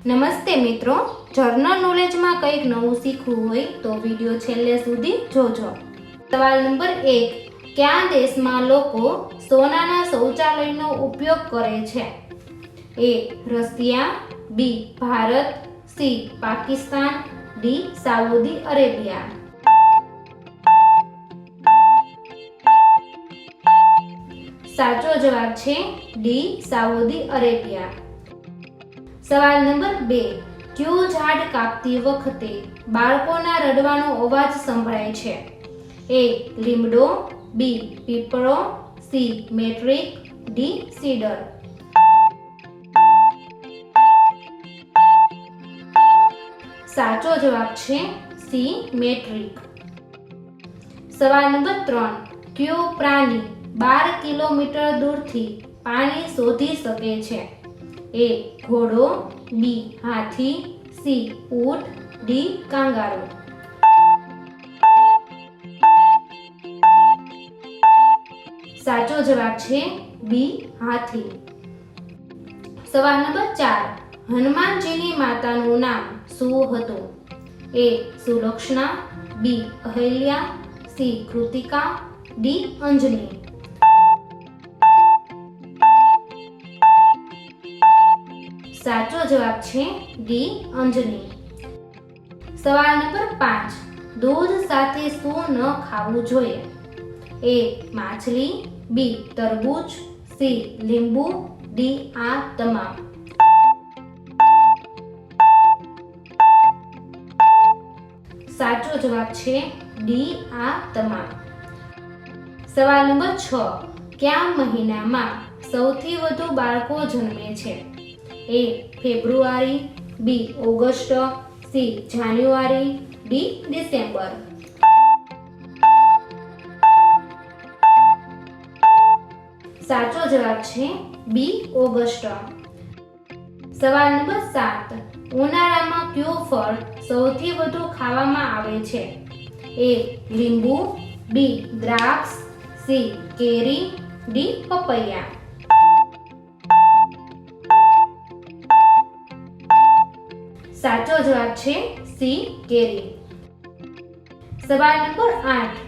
નમસ્તે મિત્રો, જર્નલ નોલેજમાં કંઈક નવું શીખવું હોય તો વિડીયો છેલ્લે સુધી જોજો। સવાલ નંબર 1, કયા દેશમાં લોકો સોનાના શૌચાલયનો ઉપયોગ કરે છે? A. Russia, B. Bharat, C. Pakistan, D. Saudi Arabia. સાચો જવાબ છે D. Saudi Arabia. સવાલ નંબર 2, કયું ઝાડ કાપતી વખતે બાળકોના રડવાનો અવાજ સંભળાય છે? A. લીમડો, B. પીપળો, C. Metric, D. સીડર। સાચો જવાબ છે C. મેટ્રિક। સવાલ નંબર 3, કયું પ્રાણી 12 કિલોમીટર દૂરથી પાણી શોધી શકે છે? A. ઘોડો, B. હાથી, C. ઊંટ, D. કાંગારૂ। સાચો જવાબ છે B. હાથી। સવાલ નંબર 4, હનુમાનજીની માતાનું નામ શું હતું? A. Sulakshana, B. Ahalya, C. Kritika, D. Anjani. સાચો જવાબ છે D. અંજની। સવાલ નંબર 5, દૂધ સાથે શું ન ખાવું જોઈએ? A. માછલી, B. તરબૂચ, C. લીંબુ, D. આ તમામ। સાચો જવાબ છે D. આ તમામ। સવાલ નંબર 6, કયા મહિનામાં સૌથી વધુ બાળકો જન્મે છે? A. February, B. August, C. January, D. December. સાચો જવાબ છે B. ઓગસ્ટ। સવાલ નંબર 7, ઉનાળામાં કયું ફળ સૌથી વધુ ખાવામાં આવે છે? A. લીંબુ, B. દ્રાક્ષ, C. કેરી, D. પપૈયા। સાચો જવાબ છે C. કેરી। સવાલ નંબર 8,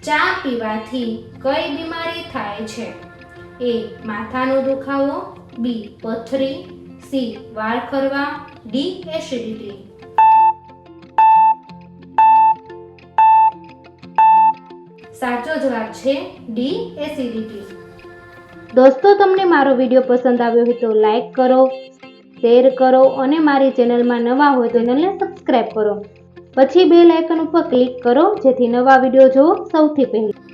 ચા પીવાથી કઈ બીમારી થાય છે? A. માથાનો દુખાવો, B. પથરી, C. વાળ ખરવા, D. એસિડિટી। સાચો જવાબ છે D. એસિડિટી। દોસ્તો, તમને મારો વિડીયો પસંદ આવ્યો હોય તો લાઈક કરો, શેર કરો અને મારી ચેનલમાં નવા હોય તો ચેનલને સબસ્ક્રાઇબ કરો। પછી બેલ આઇકન ઉપર ક્લિક કરો જેથી નવા વિડીયો જોવો સૌથી પહેલા।